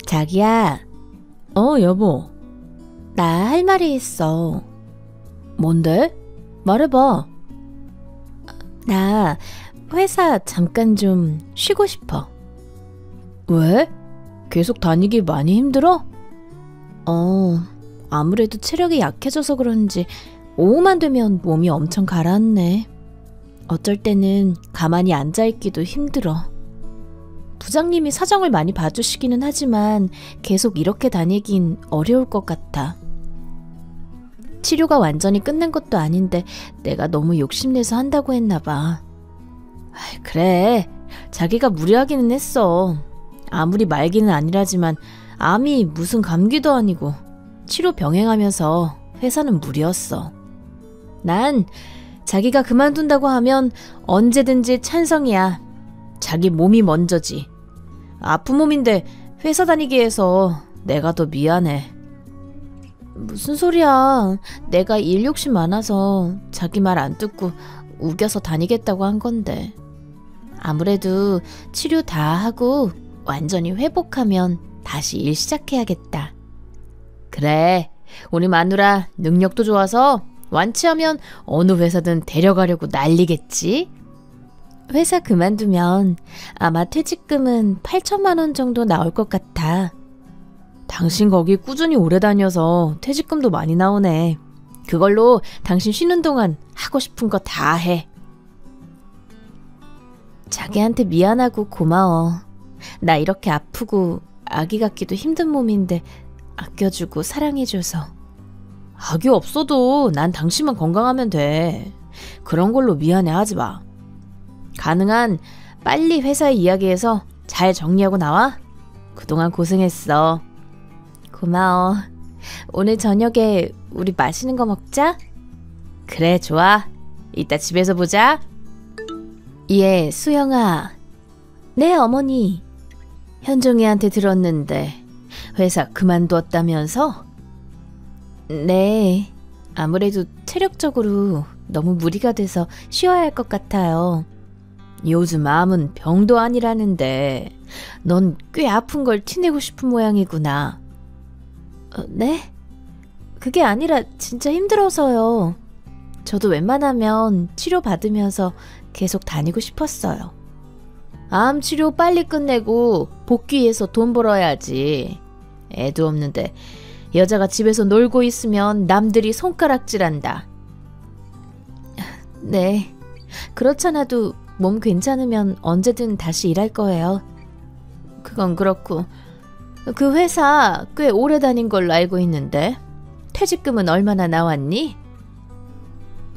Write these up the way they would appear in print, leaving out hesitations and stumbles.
자기야, 여보. 나 할 말이 있어. 뭔데? 말해봐. 나 회사 잠깐 좀 쉬고 싶어. 왜? 계속 다니기 많이 힘들어? 아무래도 체력이 약해져서 그런지 오후만 되면 몸이 엄청 가라앉네. 어쩔 때는 가만히 앉아있기도 힘들어. 부장님이 사정을 많이 봐주시기는 하지만 계속 이렇게 다니긴 어려울 것 같아. 치료가 완전히 끝난 것도 아닌데 내가 너무 욕심내서 한다고 했나 봐. 그래, 자기가 무리하기는 했어. 아무리 말기는 아니라지만 암이 무슨 감기도 아니고 치료 병행하면서 회사는 무리였어. 난 자기가 그만둔다고 하면 언제든지 찬성이야. 자기 몸이 먼저지. 아픈 몸인데 회사 다니게 해서 내가 더 미안해. 무슨 소리야. 내가 일 욕심 많아서 자기 말 안 듣고 우겨서 다니겠다고 한 건데. 아무래도 치료 다 하고 완전히 회복하면 다시 일 시작해야겠다. 그래, 우리 마누라 능력도 좋아서 완치하면 어느 회사든 데려가려고 난리겠지? 회사 그만두면 아마 퇴직금은 8천만 원 정도 나올 것 같아. 당신 거기 꾸준히 오래 다녀서 퇴직금도 많이 나오네. 그걸로 당신 쉬는 동안 하고 싶은 거 다 해. 자기한테 미안하고 고마워. 나 이렇게 아프고 아기 갖기도 힘든 몸인데 아껴주고 사랑해줘서. 아기 없어도 난 당신만 건강하면 돼. 그런 걸로 미안해하지 마. 가능한 빨리 회사에 이야기해서 잘 정리하고 나와. 그동안 고생했어. 고마워. 오늘 저녁에 우리 맛있는 거 먹자. 그래, 좋아. 이따 집에서 보자. 예, 수영아. 네, 어머니. 현종이한테 들었는데 회사 그만두었다면서? 네, 아무래도 체력적으로 너무 무리가 돼서 쉬어야 할 것 같아요. 요즘 암은 병도 아니라는데 넌 꽤 아픈 걸 티내고 싶은 모양이구나. 네? 그게 아니라 진짜 힘들어서요. 저도 웬만하면 치료받으면서 계속 다니고 싶었어요. 암 치료 빨리 끝내고 복귀해서 돈 벌어야지. 애도 없는데 여자가 집에서 놀고 있으면 남들이 손가락질한다. 네, 그렇잖아도 몸 괜찮으면 언제든 다시 일할 거예요. 그건 그렇고 그 회사 꽤 오래 다닌 걸로 알고 있는데 퇴직금은 얼마나 나왔니?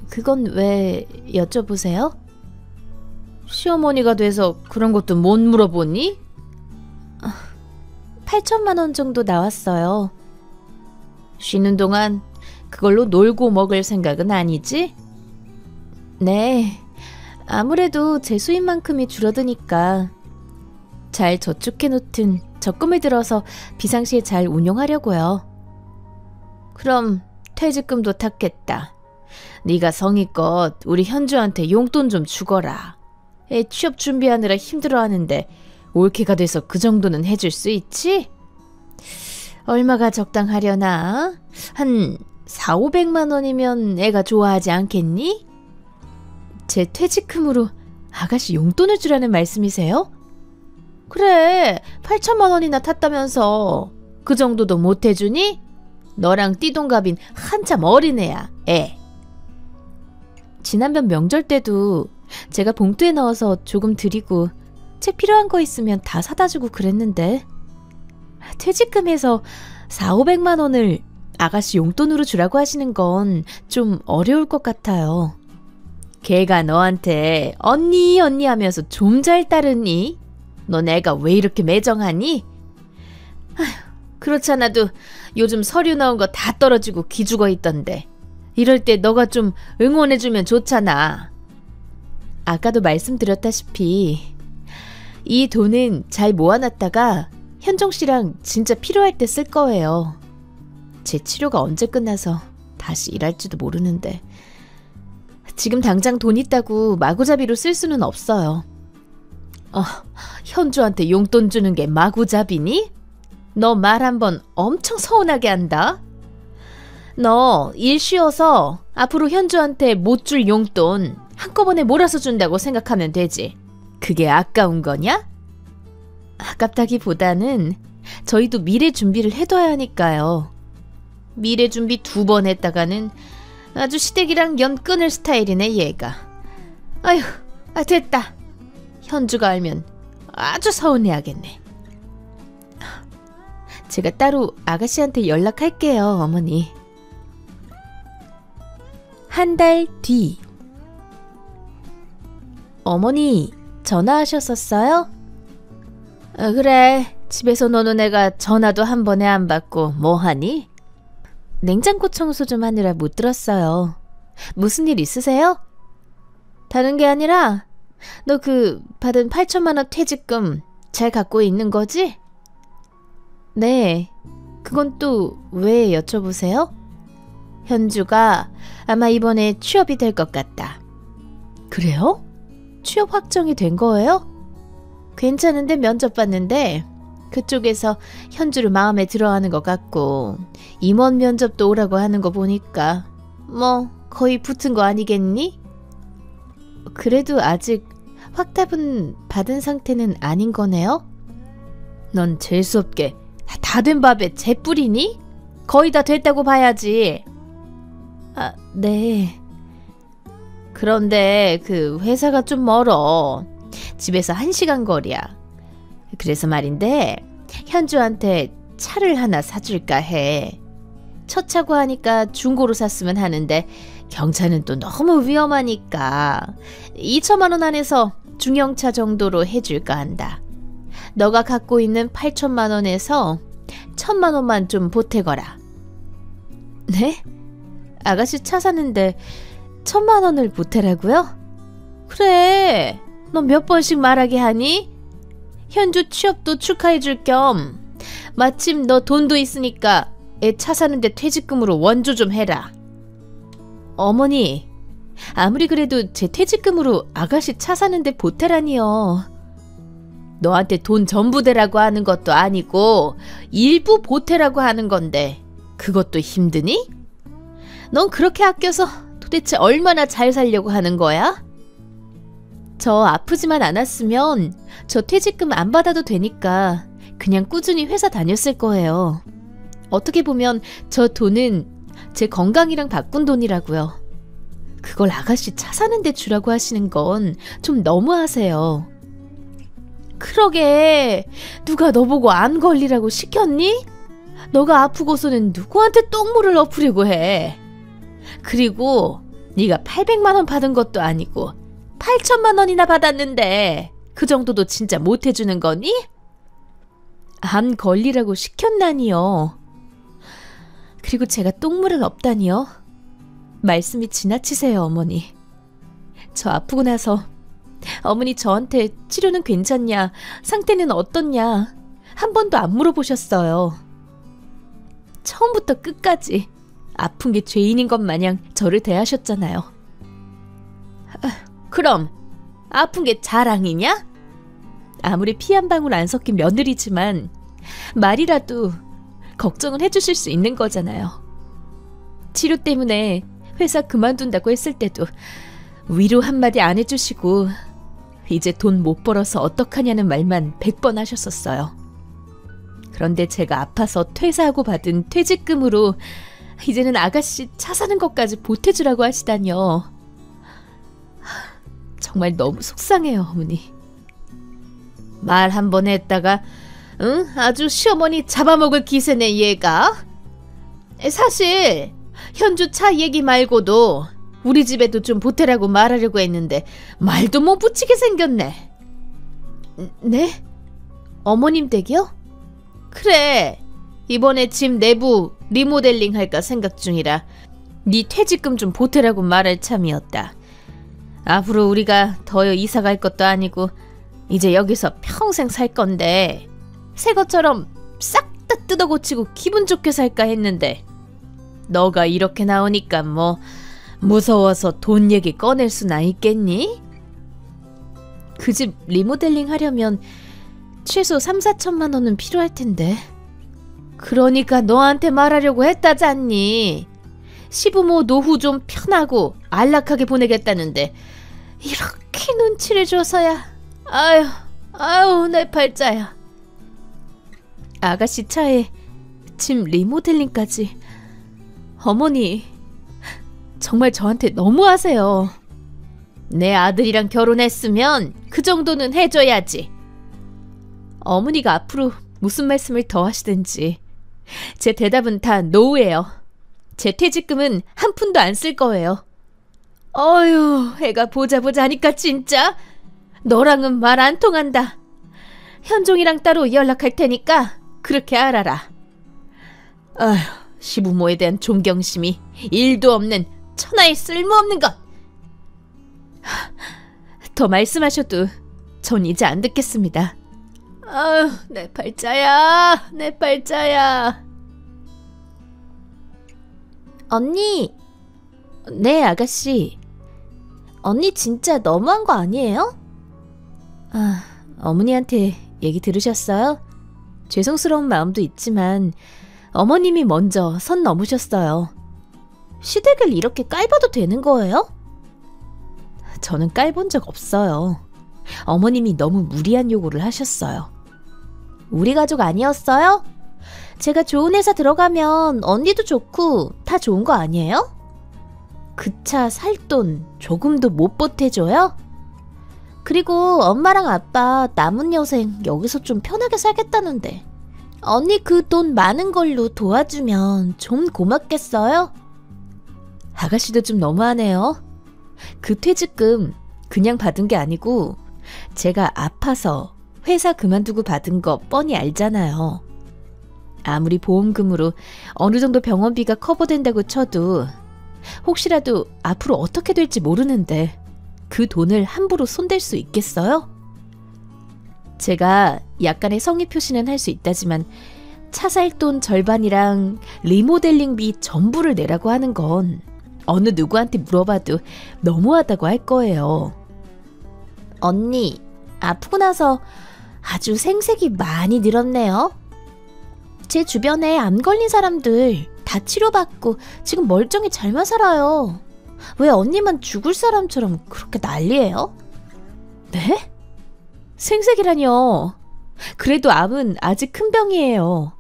그건 왜 여쭤보세요? 시어머니가 돼서 그런 것도 못 물어보니? 8천만 원 정도 나왔어요. 쉬는 동안 그걸로 놀고 먹을 생각은 아니지? 네, 아무래도 제 수입만큼이 줄어드니까 잘 저축해놓든 적금을 들어서 비상시에 잘 운용하려고요. 그럼 퇴직금도 탔겠다. 네가 성의껏 우리 현주한테 용돈 좀 주거라. 애 취업 준비하느라 힘들어하는데 올케가 돼서 그 정도는 해줄 수 있지? 얼마가 적당하려나? 한 4,500만 원이면 애가 좋아하지 않겠니? 제 퇴직금으로 아가씨 용돈을 주라는 말씀이세요? 그래, 8천만 원이나 탔다면서. 그 정도도 못 해주니? 너랑 띠동갑인 한참 어린애야, 애. 지난번 명절 때도 제가 봉투에 넣어서 조금 드리고 책 필요한 거 있으면 다 사다 주고 그랬는데 퇴직금에서 4,500만 원을 아가씨 용돈으로 주라고 하시는 건 좀 어려울 것 같아요. 걔가 너한테 언니 언니 하면서 좀 잘 따르니? 너 내가 왜 이렇게 매정하니? 아휴, 그렇잖아도 요즘 서류 나온 거 다 떨어지고 기죽어 있던데 이럴 때 너가 좀 응원해주면 좋잖아. 아까도 말씀드렸다시피 이 돈은 잘 모아놨다가 현종 씨랑 진짜 필요할 때 쓸 거예요. 제 치료가 언제 끝나서 다시 일할지도 모르는데 지금 당장 돈 있다고 마구잡이로 쓸 수는 없어요. 현주한테 용돈 주는 게 마구잡이니? 너 말 한번 엄청 서운하게 한다. 너 일 쉬어서 앞으로 현주한테 못 줄 용돈 한꺼번에 몰아서 준다고 생각하면 되지. 그게 아까운 거냐? 아깝다기보다는 저희도 미래 준비를 해둬야 하니까요. 미래 준비 2번 했다가는 아주 시댁이랑 연 끊을 스타일이네 얘가. 아휴, 됐다. 현주가 알면 아주 서운해하겠네. 제가 따로 아가씨한테 연락할게요, 어머니. 한 달 뒤. 어머니, 전화하셨었어요? 그래, 집에서 노는 애가 전화도 한 번에 안 받고 뭐하니? 냉장고 청소 좀 하느라 못 들었어요. 무슨 일 있으세요? 다른 게 아니라 너 그 받은 8천만 원 퇴직금 잘 갖고 있는 거지? 네. 그건 또 왜 여쭤보세요? 현주가 아마 이번에 취업이 될 것 같다. 그래요? 취업 확정이 된 거예요? 괜찮은데 면접 봤는데 그쪽에서 현주를 마음에 들어하는 것 같고 임원 면접도 오라고 하는 거 보니까 뭐 거의 붙은 거 아니겠니? 그래도 아직 확답은 받은 상태는 아닌 거네요? 넌 재수없게 다 된 밥에 재 뿌리니? 거의 다 됐다고 봐야지. 네. 그런데 그 회사가 좀 멀어. 집에서 1시간 거리야. 그래서 말인데 현주한테 차를 하나 사줄까 해. 첫 차고 하니까 중고로 샀으면 하는데 경차는 또 너무 위험하니까 2천만 원 안에서 중형차 정도로 해줄까 한다. 너가 갖고 있는 8천만 원에서 1,000만 원만 좀 보태거라. 네? 아가씨 차 사는데 1,000만 원을 보태라고요? 그래, 너 몇 번씩 말하게 하니? 현주 취업도 축하해줄 겸 마침 너 돈도 있으니까 애 차 사는데 퇴직금으로 원조 좀 해라. 어머니, 아무리 그래도 제 퇴직금으로 아가씨 차 사는데 보태라니요. 너한테 돈 전부 대라고 하는 것도 아니고 일부 보태라고 하는 건데 그것도 힘드니? 넌 그렇게 아껴서 도대체 얼마나 잘 살려고 하는 거야? 저 아프지만 않았으면 저 퇴직금 안 받아도 되니까 그냥 꾸준히 회사 다녔을 거예요. 어떻게 보면 저 돈은 제 건강이랑 바꾼 돈이라고요. 그걸 아가씨 차 사는데 주라고 하시는 건 좀 너무하세요. 그러게, 누가 너 보고 안 걸리라고 시켰니? 너가 아프고서는 누구한테 똥물을 엎으려고 해. 그리고 네가 800만 원 받은 것도 아니고 8천만 원이나 받았는데 그 정도도 진짜 못 해주는 거니? 안 걸리라고 시켰나니요. 그리고 제가 똥물을 엎다니요? 말씀이 지나치세요, 어머니. 저 아프고 나서 어머니 저한테 치료는 괜찮냐, 상태는 어떻냐 한 번도 안 물어보셨어요. 처음부터 끝까지 아픈 게 죄인인 것 마냥 저를 대하셨잖아요. 그럼 아픈 게 자랑이냐? 아무리 피 한 방울 안 섞인 며느리지만 말이라도 걱정은 해주실 수 있는 거잖아요. 치료 때문에 회사 그만둔다고 했을 때도 위로 한마디 안 해주시고 이제 돈 못 벌어서 어떡하냐는 말만 100번 하셨었어요. 그런데 제가 아파서 퇴사하고 받은 퇴직금으로 이제는 아가씨 차 사는 것까지 보태주라고 하시다니요. 정말 너무 속상해요, 어머니. 말 한 번 했다가 아주 시어머니 잡아먹을 기세네 얘가. 사실 현주 차 얘기 말고도 우리 집에도 좀 보태라고 말하려고 했는데 말도 못 붙이게 생겼네. 네? 어머님 댁이요? 그래, 이번에 집 내부 리모델링 할까 생각 중이라 네 퇴직금 좀 보태라고 말할 참이었다. 앞으로 우리가 더 이사 갈 것도 아니고 이제 여기서 평생 살 건데 새 것처럼 싹 다 뜯어 고치고 기분 좋게 살까 했는데 너가 이렇게 나오니까 뭐 무서워서 돈 얘기 꺼낼 수나 있겠니? 그 집 리모델링 하려면 최소 3, 4천만 원은 필요할 텐데 그러니까 너한테 말하려고 했다잖니. 시부모 노후 좀 편하고 안락하게 보내겠다는데 이렇게 눈치를 줘서야. 아유 내 팔자야. 아가씨 차에 집 리모델링까지. 어머니, 정말 저한테 너무하세요. 내 아들이랑 결혼했으면 그 정도는 해줘야지. 어머니가 앞으로 무슨 말씀을 더 하시든지 제 대답은 다 노예요. 제 퇴직금은 한 푼도 안 쓸 거예요. 어휴, 애가 보자 하니까 진짜 너랑은 말 안 통한다. 현종이랑 따로 연락할 테니까 그렇게 알아라. 아휴, 시부모에 대한 존경심이 1도 없는 천하의 쓸모없는 것. 더 말씀하셔도 전 이제 안 듣겠습니다. 아휴, 내 팔자야, 내 팔자야. 언니. 네, 아가씨. 언니 진짜 너무한 거 아니에요? 어머니한테 얘기 들으셨어요? 죄송스러운 마음도 있지만 어머님이 먼저 선 넘으셨어요. 시댁을 이렇게 깔봐도 되는 거예요? 저는 깔본 적 없어요. 어머님이 너무 무리한 요구를 하셨어요. 우리 가족 아니었어요? 제가 좋은 회사 들어가면 언니도 좋고 다 좋은 거 아니에요? 그 차 살 돈 조금도 못 보태줘요? 그리고 엄마랑 아빠 남은 여생 여기서 좀 편하게 살겠다는데 언니 그 돈 많은 걸로 도와주면 좀 고맙겠어요? 아가씨도 좀 너무하네요. 그 퇴직금 그냥 받은 게 아니고 제가 아파서 회사 그만두고 받은 거 뻔히 알잖아요. 아무리 보험금으로 어느 정도 병원비가 커버된다고 쳐도 혹시라도 앞으로 어떻게 될지 모르는데 그 돈을 함부로 손댈 수 있겠어요? 제가 약간의 성의 표시는 할 수 있다지만 차 살 돈 절반이랑 리모델링비 전부를 내라고 하는 건 어느 누구한테 물어봐도 너무하다고 할 거예요. 언니, 아프고 나서 아주 생색이 많이 늘었네요. 제 주변에 암 걸린 사람들 다 치료받고 지금 멀쩡히 잘만 살아요. 왜 언니만 죽을 사람처럼 그렇게 난리예요? 네? 생색이라뇨. 그래도 암은 아직 큰 병이에요.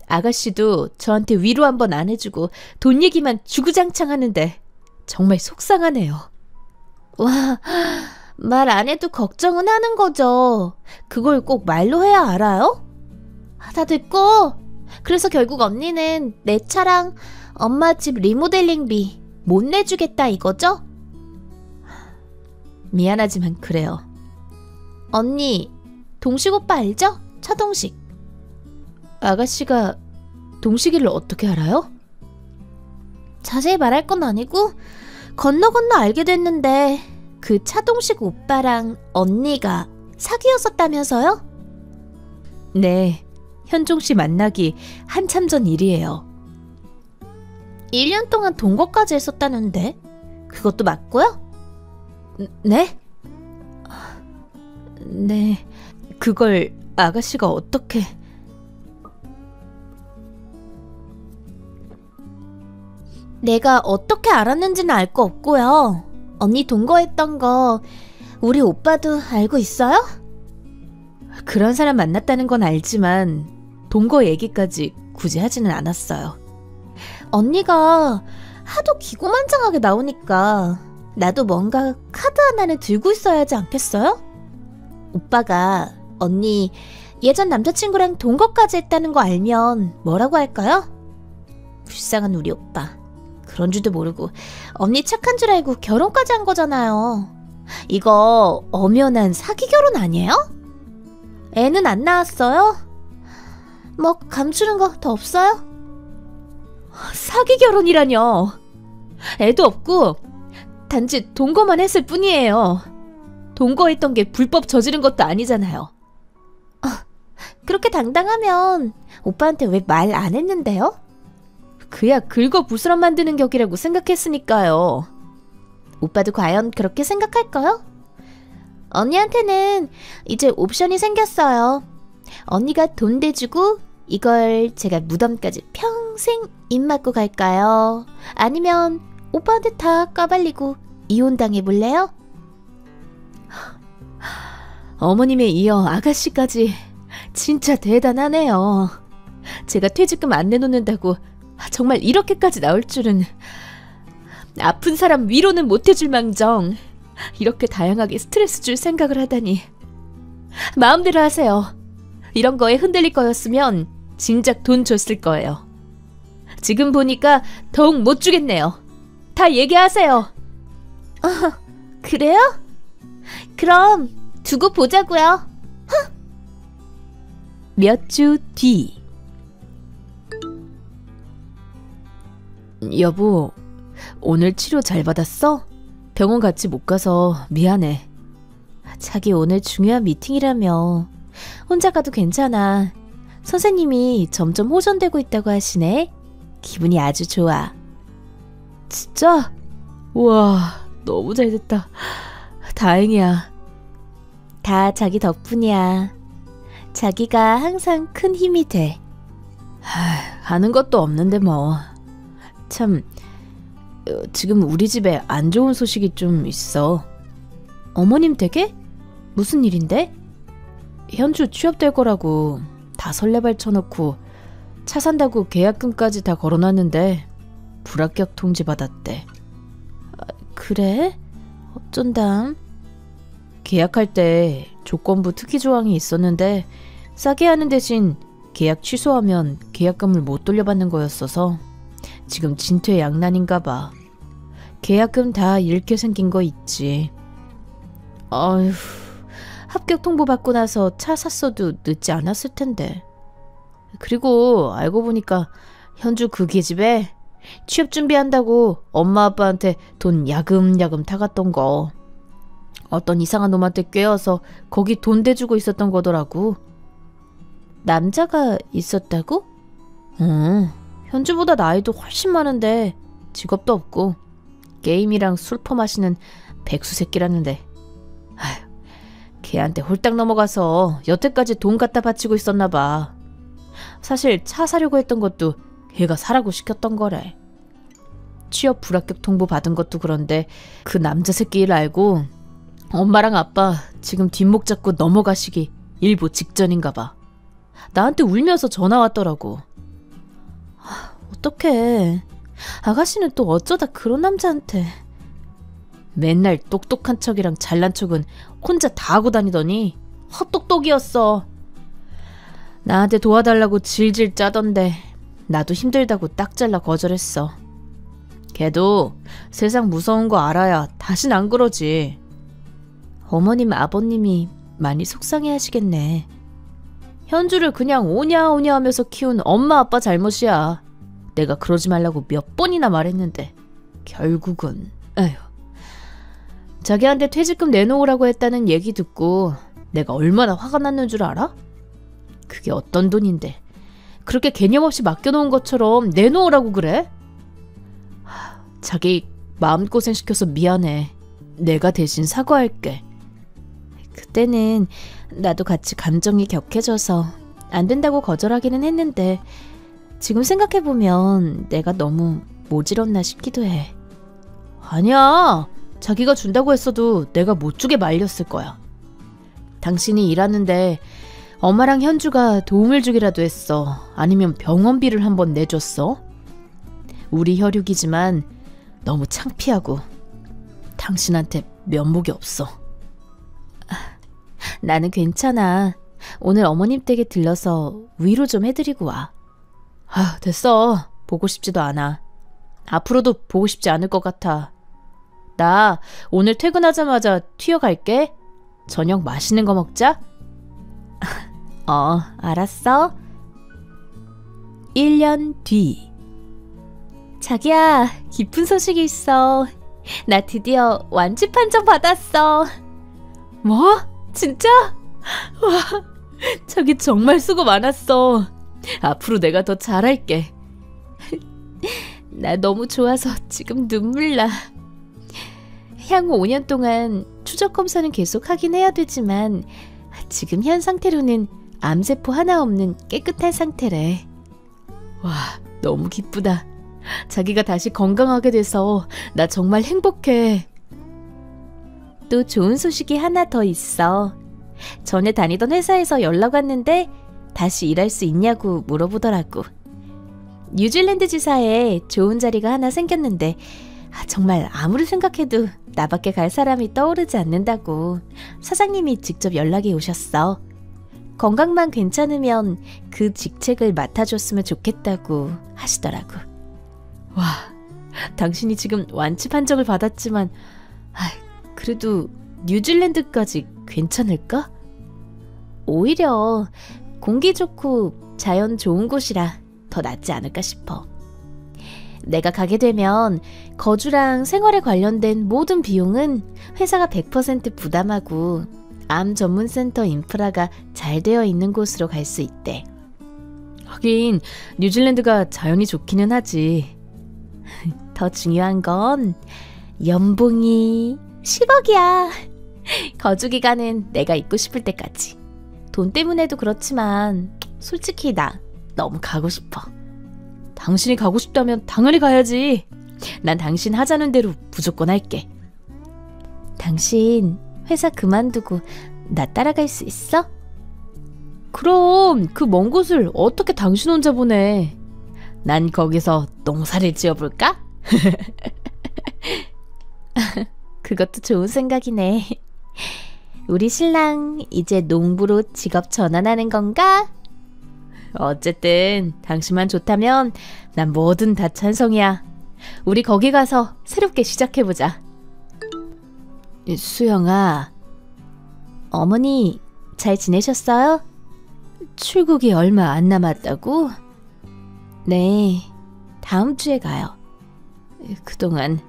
아가씨도 저한테 위로 한번 안 해주고 돈 얘기만 주구장창 하는데 정말 속상하네요. 와, 말 안 해도 걱정은 하는 거죠. 그걸 꼭 말로 해야 알아요? 다 됐고, 그래서 결국 언니는 내 차랑 엄마 집 리모델링비 못 내주겠다 이거죠? 미안하지만 그래요. 언니, 동식 오빠 알죠? 차동식. 아가씨가 동식이를 어떻게 알아요? 자세히 말할 건 아니고 건너 알게 됐는데 그 차동식 오빠랑 언니가 사귀었었다면서요? 네, 현종씨 만나기 한참 전 일이에요. 1년 동안 동거까지 했었다는데 그것도 맞고요? 네? 네, 그걸 아가씨가 어떻게... 내가 어떻게 알았는지는 알 거 없고요. 언니 동거했던 거 우리 오빠도 알고 있어요? 그런 사람 만났다는 건 알지만 동거 얘기까지 굳이 하지는 않았어요. 언니가 하도 기고만장하게 나오니까 나도 뭔가 카드 하나는 들고 있어야 하지 않겠어요? 오빠가 언니 예전 남자친구랑 동거까지 했다는 거 알면 뭐라고 할까요? 불쌍한 우리 오빠. 그런 줄도 모르고 언니 착한 줄 알고 결혼까지 한 거잖아요. 이거 엄연한 사기 결혼 아니에요? 애는 안 낳았어요? 뭐 감추는 거 더 없어요? 사기 결혼이라뇨. 애도 없고 단지 동거만 했을 뿐이에요. 동거했던 게 불법 저지른 것도 아니잖아요. 그렇게 당당하면 오빠한테 왜 말 안 했는데요? 그야 긁어 부스럼 만드는 격이라고 생각했으니까요. 오빠도 과연 그렇게 생각할까요? 언니한테는 이제 옵션이 생겼어요. 언니가 돈 대주고 이걸 제가 무덤까지 평생 입 맞고 갈까요? 아니면 오빠한테 다 까발리고 이혼당해볼래요? 어머님에 이어 아가씨까지 진짜 대단하네요. 제가 퇴직금 안 내놓는다고 정말 이렇게까지 나올 줄은. 아픈 사람 위로는 못해줄 망정 이렇게 다양하게 스트레스 줄 생각을 하다니. 마음대로 하세요. 이런 거에 흔들릴 거였으면 진작 돈 줬을 거예요. 지금 보니까 더욱 못 주겠네요. 다 얘기하세요. 그래요? 그럼 두고 보자고요. 몇 주 뒤. 여보, 오늘 치료 잘 받았어? 병원 같이 못 가서 미안해. 자기 오늘 중요한 미팅이라며. 혼자 가도 괜찮아. 선생님이 점점 호전되고 있다고 하시네. 기분이 아주 좋아. 진짜? 우와, 너무 잘 됐다. 다행이야. 다 자기 덕분이야. 자기가 항상 큰 힘이 돼. 아는 것도 없는데 뭐. 참, 지금 우리 집에 안 좋은 소식이 좀 있어. 어머님 댁에? 무슨 일인데? 현주 취업될 거라고 다 설레발 쳐놓고 차 산다고 계약금까지 다 걸어놨는데 불합격 통지 받았대. 그래? 어쩐담? 계약할 때 조건부 특기 조항이 있었는데 싸게 하는 대신 계약 취소하면 계약금을 못 돌려받는 거였어서 지금 진퇴양난인가 봐. 계약금 다 잃게 생긴 거 있지. 어휴, 합격 통보 받고 나서 차 샀어도 늦지 않았을 텐데. 그리고 알고 보니까 현주 그 계집애 취업 준비한다고 엄마 아빠한테 돈 야금야금 타갔던 거 어떤 이상한 놈한테 꿰어서 거기 돈 대주고 있었던 거더라고. 남자가 있었다고? 응. 현주보다 나이도 훨씬 많은데 직업도 없고 게임이랑 술 퍼마시는 백수 새끼라는데, 아휴, 걔한테 홀딱 넘어가서 여태까지 돈 갖다 바치고 있었나 봐. 사실 차 사려고 했던 것도 걔가 사라고 시켰던 거래. 취업 불합격 통보 받은 것도 그런데 그 남자 새끼 일 알고 엄마랑 아빠 지금 뒷목 잡고 넘어가시기 일보 직전인가 봐. 나한테 울면서 전화 왔더라고. 어떡해. 아가씨는 또 어쩌다 그런 남자한테. 맨날 똑똑한 척이랑 잘난 척은 혼자 다 하고 다니더니 헛똑똑이었어. 나한테 도와달라고 질질 짜던데 나도 힘들다고 딱 잘라 거절했어. 걔도 세상 무서운 거 알아야 다신 안 그러지. 어머님 아버님이 많이 속상해 하시겠네. 현주를 그냥 오냐오냐 하면서 키운 엄마 아빠 잘못이야. 내가 그러지 말라고 몇 번이나 말했는데 결국은. 에휴. 자기한테 퇴직금 내놓으라고 했다는 얘기 듣고 내가 얼마나 화가 났는 줄 알아? 그게 어떤 돈인데 그렇게 개념 없이 맡겨놓은 것처럼 내놓으라고 그래? 자기 마음고생 시켜서 미안해. 내가 대신 사과할게. 그때는 나도 같이 감정이 격해져서 안 된다고 거절하기는 했는데 지금 생각해보면 내가 너무 모질었나 싶기도 해. 아니야. 자기가 준다고 했어도 내가 못 주게 말렸을 거야. 당신이 일하는데 엄마랑 현주가 도움을 주기라도 했어. 아니면 병원비를 한번 내줬어. 우리 혈육이지만 너무 창피하고 당신한테 면목이 없어. 나는 괜찮아. 오늘 어머님 댁에 들러서 위로 좀 해드리고 와. 됐어. 보고 싶지도 않아. 앞으로도 보고 싶지 않을 것 같아. 나 오늘 퇴근하자마자 튀어갈게. 저녁 맛있는 거 먹자. 알았어. 1년 뒤. 자기야, 기쁜 소식이 있어. 나 드디어 완치 판정 받았어. 뭐? 진짜? 와, 자기 정말 수고 많았어. 앞으로 내가 더 잘할게. 나 너무 좋아서 지금 눈물 나. 향후 5년 동안 추적 검사는 계속 하긴 해야 되지만 지금 현 상태로는 암세포 하나 없는 깨끗한 상태래. 와, 너무 기쁘다. 자기가 다시 건강하게 돼서 나 정말 행복해. 또 좋은 소식이 하나 더 있어. 전에 다니던 회사에서 연락 왔는데 다시 일할 수 있냐고 물어보더라고. 뉴질랜드 지사에 좋은 자리가 하나 생겼는데 정말 아무리 생각해도 나밖에 갈 사람이 떠오르지 않는다고 사장님이 직접 연락이 오셨어. 건강만 괜찮으면 그 직책을 맡아줬으면 좋겠다고 하시더라고. 와, 당신이 지금 완치 판정을 받았지만 그래도 뉴질랜드까지 괜찮을까? 오히려 공기 좋고 자연 좋은 곳이라 더 낫지 않을까 싶어. 내가 가게 되면 거주랑 생활에 관련된 모든 비용은 회사가 100% 부담하고 암 전문센터 인프라가 잘 되어 있는 곳으로 갈 수 있대. 하긴 뉴질랜드가 자연이 좋기는 하지. 더 중요한 건 연봉이 10억이야. 거주기간은 내가 있고 싶을 때까지. 돈 때문에도 그렇지만 솔직히 나 너무 가고 싶어. 당신이 가고 싶다면 당연히 가야지. 난 당신 하자는 대로 무조건 할게. 당신 회사 그만두고 나 따라갈 수 있어? 그럼 그 먼 곳을 어떻게 당신 혼자 보내. 난 거기서 농사를 지어볼까? 그것도 좋은 생각이네. 우리 신랑 이제 농부로 직업 전환하는 건가? 어쨌든 당신만 좋다면 난 뭐든 다 찬성이야. 우리 거기 가서 새롭게 시작해보자. 수영아, 어머니 잘 지내셨어요? 출국이 얼마 안 남았다고? 네, 다음 주에 가요. 그동안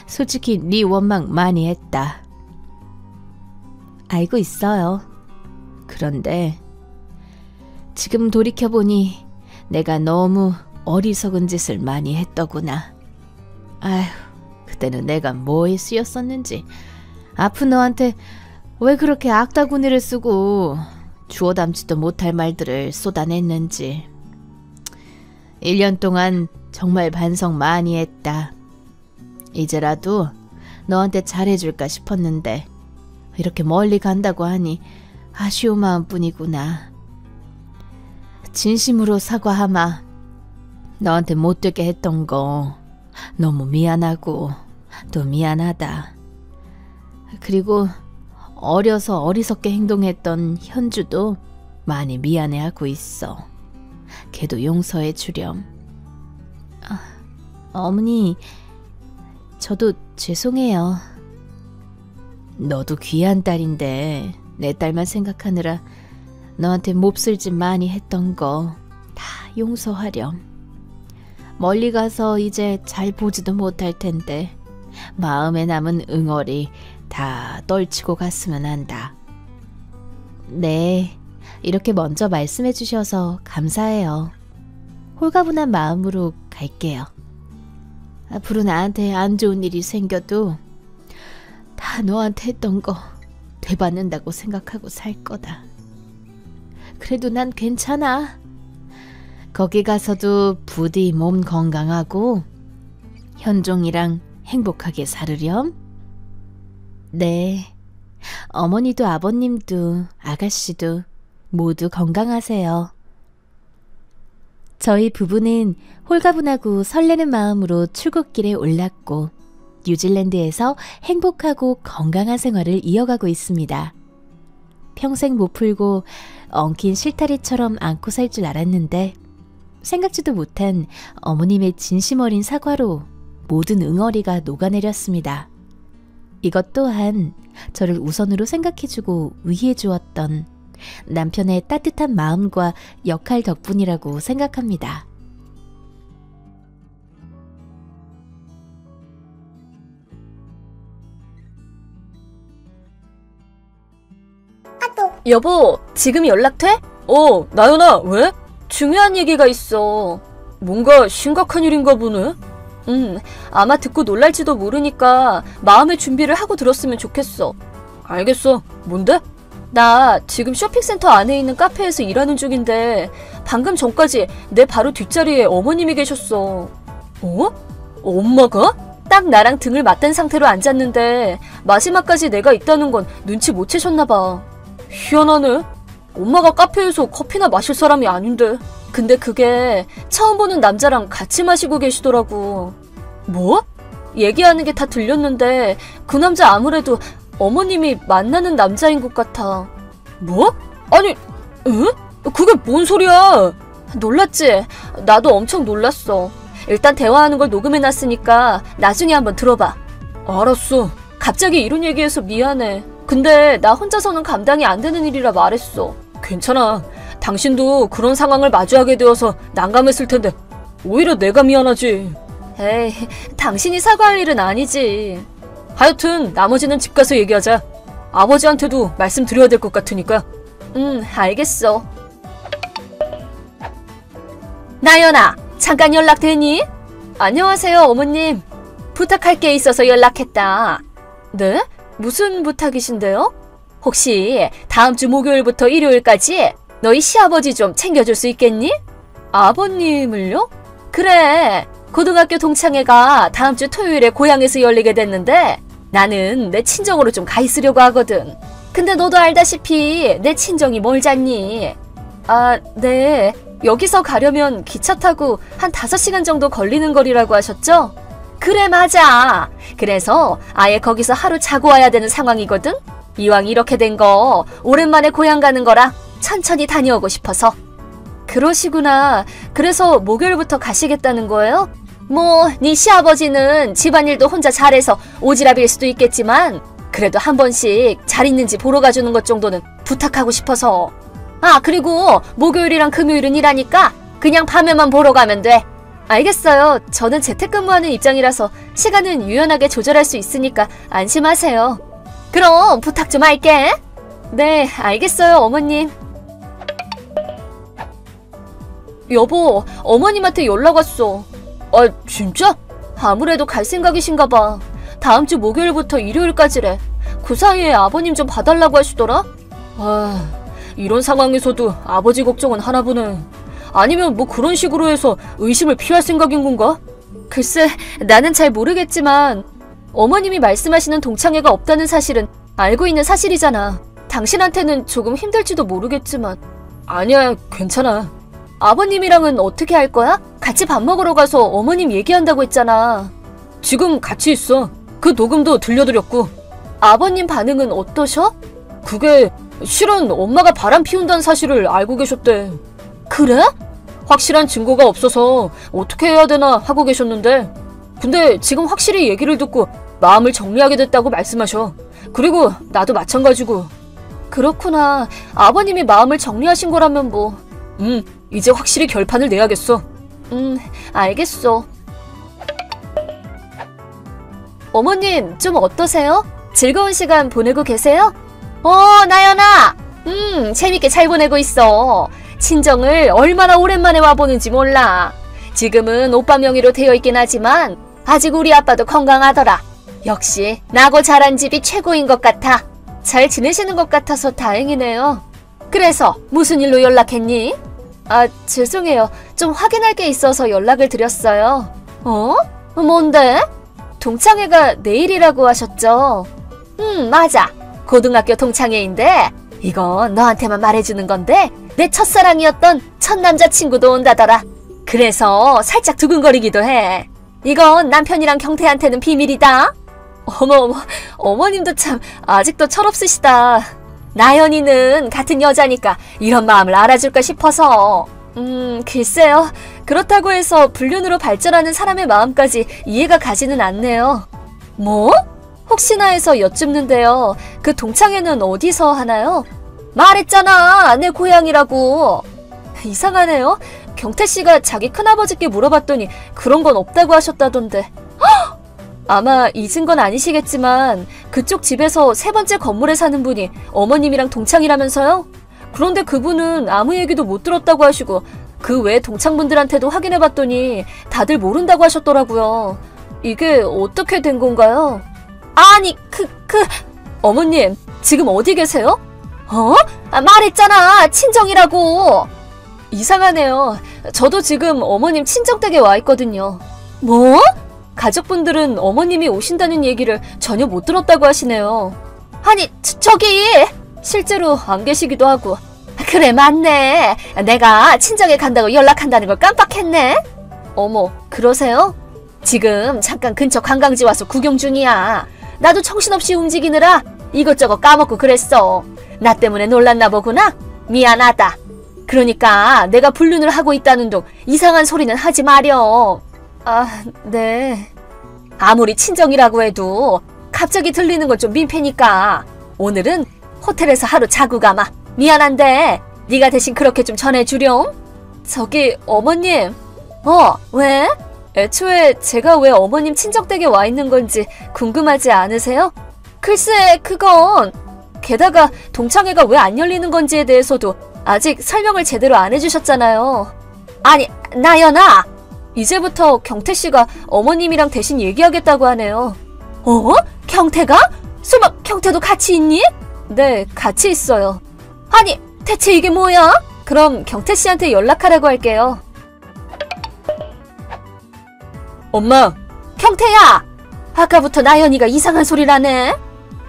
솔직히 네 원망 많이 했다. 알고 있어요. 그런데 지금 돌이켜보니 내가 너무 어리석은 짓을 많이 했더구나. 아휴, 그때는 내가 뭐에 쓰였었는지. 아픈 너한테 왜 그렇게 악다구니를 쓰고 주워 담지도 못할 말들을 쏟아냈는지. 1년 동안 정말 반성 많이 했다. 이제라도 너한테 잘해줄까 싶었는데 이렇게 멀리 간다고 하니 아쉬운 마음뿐이구나. 진심으로 사과하마. 너한테 못되게 했던 거 너무 미안하고 또 미안하다. 그리고 어려서 어리석게 행동했던 현주도 많이 미안해하고 있어. 걔도 용서해 주렴. 어머니, 저도 죄송해요. 너도 귀한 딸인데 내 딸만 생각하느라 너한테 몹쓸 짓 많이 했던 거 다 용서하렴. 멀리 가서 이제 잘 보지도 못할 텐데 마음에 남은 응어리 다 떨치고 갔으면 한다. 네, 이렇게 먼저 말씀해 주셔서 감사해요. 홀가분한 마음으로 갈게요. 앞으로 나한테 안 좋은 일이 생겨도 다 너한테 했던 거 되받는다고 생각하고 살 거다. 그래도 난 괜찮아. 거기 가서도 부디 몸 건강하고 현종이랑 행복하게 살으렴. 네, 어머니도 아버님도 아가씨도 모두 건강하세요. 저희 부부는 홀가분하고 설레는 마음으로 출국길에 올랐고 뉴질랜드에서 행복하고 건강한 생활을 이어가고 있습니다. 평생 못 풀고 엉킨 실타래처럼 안고 살 줄 알았는데 생각지도 못한 어머님의 진심 어린 사과로 모든 응어리가 녹아내렸습니다. 이것 또한 저를 우선으로 생각해주고 위해주었던 남편의 따뜻한 마음과 역할 덕분이라고 생각합니다. 여보, 지금 연락 돼? 나연아, 왜? 중요한 얘기가 있어. 뭔가 심각한 일인가 보네? 아마 듣고 놀랄지도 모르니까 마음의 준비를 하고 들었으면 좋겠어. 알겠어. 뭔데? 나 지금 쇼핑센터 안에 있는 카페에서 일하는 중인데 방금 전까지 내 바로 뒷자리에 어머님이 계셨어. 어? 엄마가? 딱 나랑 등을 맞댄 상태로 앉았는데 마지막까지 내가 있다는 건 눈치 못 채셨나 봐. 희한하네. 엄마가 카페에서 커피나 마실 사람이 아닌데. 근데 그게 처음 보는 남자랑 같이 마시고 계시더라고. 뭐? 얘기하는 게 다 들렸는데 그 남자 아무래도 어머님이 만나는 남자인 것 같아. 뭐? 아니, 응? 그게 뭔 소리야? 놀랐지? 나도 엄청 놀랐어. 일단 대화하는 걸 녹음해놨으니까 나중에 한번 들어봐. 알았어. 갑자기 이런 얘기해서 미안해. 근데 나 혼자서는 감당이 안 되는 일이라 말했어. 괜찮아. 당신도 그런 상황을 마주하게 되어서 난감했을 텐데 오히려 내가 미안하지. 에이, 당신이 사과할 일은 아니지. 하여튼 나머지는 집 가서 얘기하자. 아버지한테도 말씀드려야 될 것 같으니까. 알겠어. 나연아, 잠깐 연락되니? 안녕하세요, 어머님. 부탁할 게 있어서 연락했다. 네? 무슨 부탁이신데요? 혹시 다음 주 목요일부터 일요일까지 너희 시아버지 좀 챙겨줄 수 있겠니? 아버님을요? 그래, 고등학교 동창회가 다음 주 토요일에 고향에서 열리게 됐는데 나는 내 친정으로 좀 가 있으려고 하거든. 근데 너도 알다시피 내 친정이 멀잖니? 아, 네. 여기서 가려면 기차 타고 한 5시간 정도 걸리는 거리라고 하셨죠? 그래, 맞아. 그래서 아예 거기서 하루 자고 와야 되는 상황이거든? 이왕 이렇게 된 거 오랜만에 고향 가는 거라 천천히 다녀오고 싶어서. 그러시구나. 그래서 목요일부터 가시겠다는 거예요? 뭐, 네 시아버지는 집안일도 혼자 잘해서 오지랖일 수도 있겠지만 그래도 한 번씩 잘 있는지 보러 가주는 것 정도는 부탁하고 싶어서. 아, 그리고 목요일이랑 금요일은 일하니까 그냥 밤에만 보러 가면 돼. 알겠어요. 저는 재택근무하는 입장이라서 시간은 유연하게 조절할 수 있으니까 안심하세요. 그럼 부탁 좀 할게. 네, 알겠어요, 어머님. 여보, 어머님한테 연락 왔어. 아, 진짜? 아무래도 갈 생각이신가 봐. 다음 주 목요일부터 일요일까지래. 그 사이에 아버님 좀 봐달라고 하시더라? 아, 이런 상황에서도 아버지 걱정은 하나 보네. 아니면 뭐 그런 식으로 해서 의심을 피할 생각인 건가? 글쎄, 나는 잘 모르겠지만 어머님이 말씀하시는 동창회가 없다는 사실은 알고 있는 사실이잖아. 당신한테는 조금 힘들지도 모르겠지만. 아니야, 괜찮아. 아버님이랑은 어떻게 할 거야? 같이 밥 먹으러 가서 어머님 얘기한다고 했잖아. 지금 같이 있어. 그 녹음도 들려드렸고. 아버님 반응은 어떠셔? 그게 실은 엄마가 바람 피운다는 사실을 알고 계셨대. 그래? 확실한 증거가 없어서 어떻게 해야 되나 하고 계셨는데 근데 지금 확실히 얘기를 듣고 마음을 정리하게 됐다고 말씀하셔. 그리고 나도 마찬가지고. 그렇구나. 아버님이 마음을 정리하신 거라면 뭐. 이제 확실히 결판을 내야겠어. 알겠어. 어머님, 좀 어떠세요? 즐거운 시간 보내고 계세요? 나연아! 재밌게 잘 보내고 있어. 친정을 얼마나 오랜만에 와보는지 몰라. 지금은 오빠 명의로 되어 있긴 하지만 아직 우리 아빠도 건강하더라. 역시 나고 자란 집이 최고인 것 같아. 잘 지내시는 것 같아서 다행이네요. 그래서 무슨 일로 연락했니? 아, 죄송해요. 좀 확인할 게 있어서 연락을 드렸어요. 뭔데? 동창회가 내일이라고 하셨죠? 맞아. 고등학교 동창회인데 이건 너한테만 말해주는 건데 내 첫사랑이었던 첫 남자친구도 온다더라. 그래서 살짝 두근거리기도 해. 이건 남편이랑 경태한테는 비밀이다. 어머, 어머님도 참 아직도 철없으시다. 나연이는 같은 여자니까 이런 마음을 알아줄까 싶어서. 글쎄요. 그렇다고 해서 불륜으로 발전하는 사람의 마음까지 이해가 가지는 않네요. 뭐? 혹시나 해서 여쭙는데요. 그 동창회는 어디서 하나요? 말했잖아, 내 고향이라고. 이상하네요. 경태씨가 자기 큰아버지께 물어봤더니 그런 건 없다고 하셨다던데. 헉! 아마 잊은 건 아니시겠지만 그쪽 집에서 3번째 건물에 사는 분이 어머님이랑 동창이라면서요? 그런데 그분은 아무 얘기도 못 들었다고 하시고 그 외 동창분들한테도 확인해봤더니 다들 모른다고 하셨더라고요. 이게 어떻게 된 건가요? 아니, 어머님, 지금 어디 계세요? 말했잖아. 친정이라고. 이상하네요. 저도 지금 어머님 친정댁에 와 있거든요. 뭐? 가족분들은 어머님이 오신다는 얘기를 전혀 못 들었다고 하시네요. 아니, 저기 실제로 안 계시기도 하고. 그래, 맞네. 내가 친정에 간다고 연락한다는 걸 깜빡했네. 어머, 그러세요? 지금 잠깐 근처 관광지 와서 구경 중이야. 나도 정신없이 움직이느라 이것저것 까먹고 그랬어. 나 때문에 놀랐나 보구나? 미안하다. 그러니까 내가 불륜을 하고 있다는 둥 이상한 소리는 하지 마렴. 아, 네. 아무리 친정이라고 해도 갑자기 들리는 건 좀 민폐니까 오늘은 호텔에서 하루 자고 가마. 미안한데 네가 대신 그렇게 좀 전해주렴. 저기 어머님. 왜? 애초에 제가 왜 어머님 친정댁에 와 있는 건지 궁금하지 않으세요? 글쎄, 그건. 게다가 동창회가 왜 안 열리는 건지에 대해서도 아직 설명을 제대로 안 해주셨잖아요. 아니, 나연아! 이제부터 경태씨가 어머님이랑 대신 얘기하겠다고 하네요. 경태가? 설마 경태도 같이 있니? 네, 같이 있어요. 아니, 대체 이게 뭐야? 그럼 경태씨한테 연락하라고 할게요. 엄마! 경태야! 아까부터 나연이가 이상한 소리를 하네?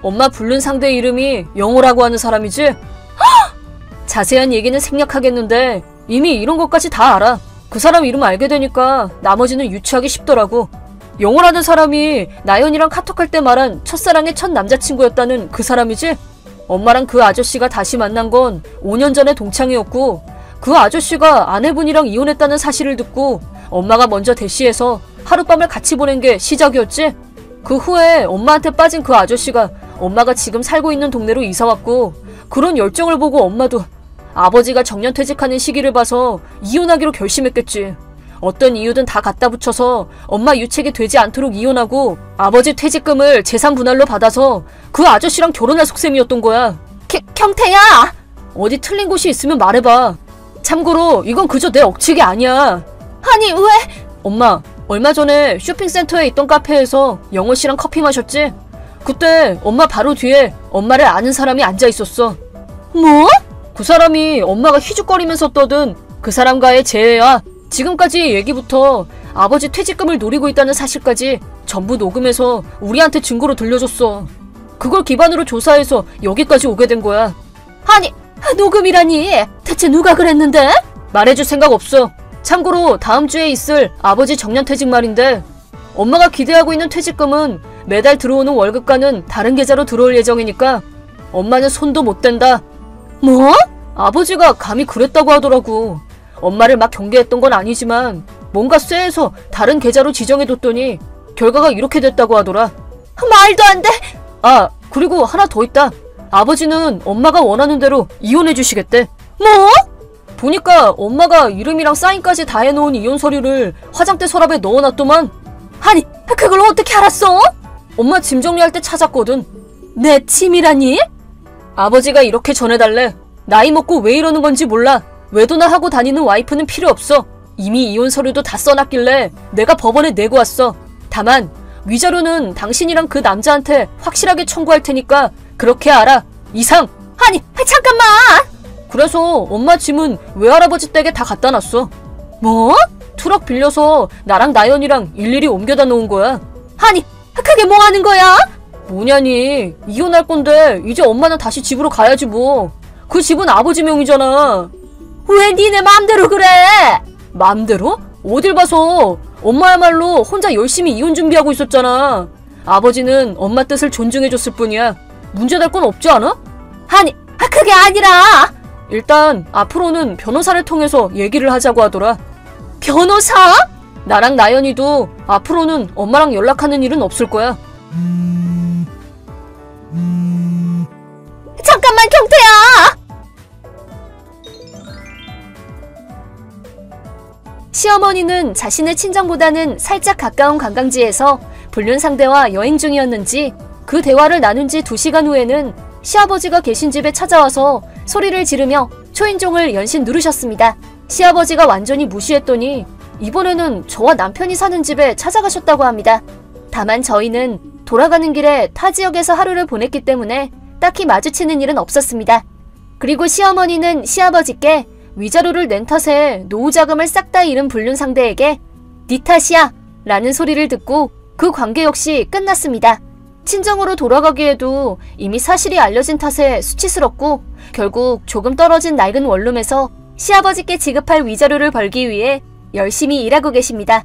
엄마 불륜 상대 이름이 영호라고 하는 사람이지? 자세한 얘기는 생략하겠는데 이미 이런 것까지 다 알아. 그 사람 이름 알게 되니까 나머지는 유추하기 쉽더라고. 영호라는 사람이 나연이랑 카톡할 때 말한 첫사랑의 첫 남자친구였다는 그 사람이지? 엄마랑 그 아저씨가 다시 만난 건 5년 전에 동창회였고 그 아저씨가 아내분이랑 이혼했다는 사실을 듣고 엄마가 먼저 대시해서 하룻밤을 같이 보낸 게 시작이었지? 그 후에 엄마한테 빠진 그 아저씨가 엄마가 지금 살고 있는 동네로 이사왔고 그런 열정을 보고 엄마도 아버지가 정년퇴직하는 시기를 봐서 이혼하기로 결심했겠지. 어떤 이유든 다 갖다 붙여서 엄마 유책이 되지 않도록 이혼하고 아버지 퇴직금을 재산 분할로 받아서 그 아저씨랑 결혼할 속셈이었던 거야. 경태야! 어디 틀린 곳이 있으면 말해봐. 참고로 이건 그저 내 억측이 아니야. 아니, 왜? 엄마, 얼마 전에 쇼핑센터에 있던 카페에서 영호씨랑 커피 마셨지? 그때 엄마 바로 뒤에 엄마를 아는 사람이 앉아있었어. 뭐? 그 사람이 엄마가 휘죽거리면서 떠든 그 사람과의 재회야. 지금까지 얘기부터 아버지 퇴직금을 노리고 있다는 사실까지 전부 녹음해서 우리한테 증거로 들려줬어. 그걸 기반으로 조사해서 여기까지 오게 된 거야. 아니, 녹음이라니? 대체 누가 그랬는데? 말해줄 생각 없어. 참고로 다음 주에 있을 아버지 정년퇴직 말인데 엄마가 기대하고 있는 퇴직금은 매달 들어오는 월급과는 다른 계좌로 들어올 예정이니까 엄마는 손도 못 댄다. 뭐? 아버지가 감히 그랬다고 하더라고. 엄마를 막 경계했던 건 아니지만 뭔가 쎄해서 다른 계좌로 지정해뒀더니 결과가 이렇게 됐다고 하더라. 말도 안 돼. 아, 그리고 하나 더 있다. 아버지는 엄마가 원하는 대로 이혼해주시겠대. 뭐? 보니까 엄마가 이름이랑 사인까지 다 해놓은 이혼 서류를 화장대 서랍에 넣어놨더만. 아니, 그걸 어떻게 알았어? 엄마 짐 정리할 때 찾았거든. 내 짐이라니? 아버지가 이렇게 전해달래. 나이 먹고 왜 이러는 건지 몰라. 외도나 하고 다니는 와이프는 필요 없어. 이미 이혼 서류도 다 써놨길래 내가 법원에 내고 왔어. 다만 위자료는 당신이랑 그 남자한테 확실하게 청구할 테니까 그렇게 알아. 이상. 아니, 잠깐만. 그래서 엄마 짐은 외할아버지 댁에 다 갖다 놨어. 뭐? 트럭 빌려서 나랑 나연이랑 일일이 옮겨다 놓은 거야. 아니, 그게 뭐 하는 거야? 뭐냐니, 이혼할 건데 이제 엄마는 다시 집으로 가야지 뭐. 그 집은 아버지 명의잖아. 왜 니네 맘대로 그래? 맘대로? 어딜 봐서. 엄마야말로 혼자 열심히 이혼 준비하고 있었잖아. 아버지는 엄마 뜻을 존중해줬을 뿐이야. 문제될 건 없지 않아? 아니, 그게 아니라. 일단 앞으로는 변호사를 통해서 얘기를 하자고 하더라. 변호사? 나랑 나연이도 앞으로는 엄마랑 연락하는 일은 없을 거야. 잠깐만, 경태야! 시어머니는 자신의 친정보다는 살짝 가까운 관광지에서 불륜 상대와 여행 중이었는지 그 대화를 나눈 지 2시간 후에는 시아버지가 계신 집에 찾아와서 소리를 지르며 초인종을 연신 누르셨습니다. 시아버지가 완전히 무시했더니 이번에는 저와 남편이 사는 집에 찾아가셨다고 합니다. 다만 저희는 돌아가는 길에 타 지역에서 하루를 보냈기 때문에 딱히 마주치는 일은 없었습니다. 그리고 시어머니는 시아버지께 위자료를 낸 탓에 노후 자금을 싹 다 잃은 불륜 상대에게 네 탓이야 라는 소리를 듣고 그 관계 역시 끝났습니다. 친정으로 돌아가기에도 이미 사실이 알려진 탓에 수치스럽고 결국 조금 떨어진 낡은 원룸에서 시아버지께 지급할 위자료를 벌기 위해 열심히 일하고 계십니다.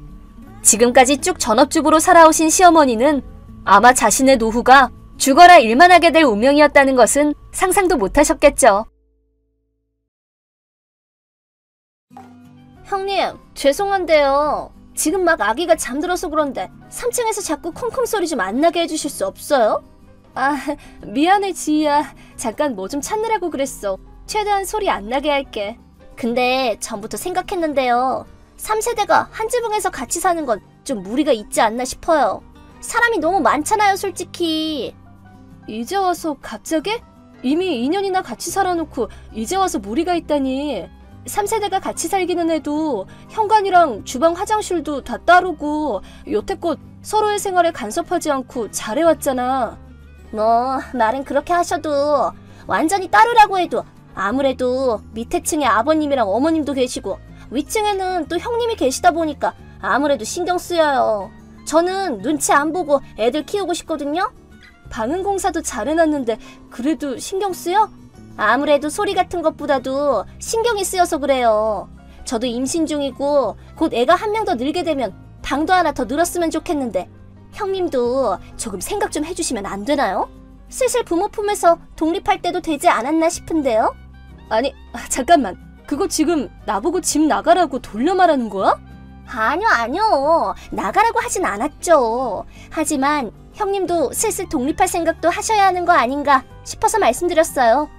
지금까지 쭉 전업주부로 살아오신 시어머니는 아마 자신의 노후가 죽어라 일만 하게 될 운명이었다는 것은 상상도 못하셨겠죠. 형님, 죄송한데요. 지금 막 아기가 잠들어서 그런데 3층에서 자꾸 콩콩 소리 좀 안 나게 해주실 수 없어요? 아, 미안해 지희야. 잠깐 뭐 좀 찾느라고 그랬어. 최대한 소리 안 나게 할게. 근데 전부터 생각했는데요. 3세대가 한 지붕에서 같이 사는 건 좀 무리가 있지 않나 싶어요. 사람이 너무 많잖아요, 솔직히. 이제 와서 갑자기? 이미 2년이나 같이 살아놓고 이제 와서 무리가 있다니. 3세대가 같이 살기는 해도 현관이랑 주방 화장실도 다 따르고 여태껏 서로의 생활에 간섭하지 않고 잘해왔잖아. 뭐 말은 그렇게 하셔도 완전히 따르라고 해도 아무래도 밑에 층에 아버님이랑 어머님도 계시고 위층에는 또 형님이 계시다 보니까 아무래도 신경 쓰여요. 저는 눈치 안 보고 애들 키우고 싶거든요. 방음 공사도 잘 해놨는데 그래도 신경 쓰여? 아무래도 소리 같은 것보다도 신경이 쓰여서 그래요. 저도 임신 중이고 곧 애가 한 명 더 늘게 되면 방도 하나 더 늘었으면 좋겠는데 형님도 조금 생각 좀 해주시면 안 되나요? 슬슬 부모 품에서 독립할 때도 되지 않았나 싶은데요? 아니, 잠깐만. 그거 지금 나보고 집 나가라고 돌려 말하는 거야? 아니요. 나가라고 하진 않았죠. 하지만 형님도 슬슬 독립할 생각도 하셔야 하는 거 아닌가 싶어서 말씀드렸어요.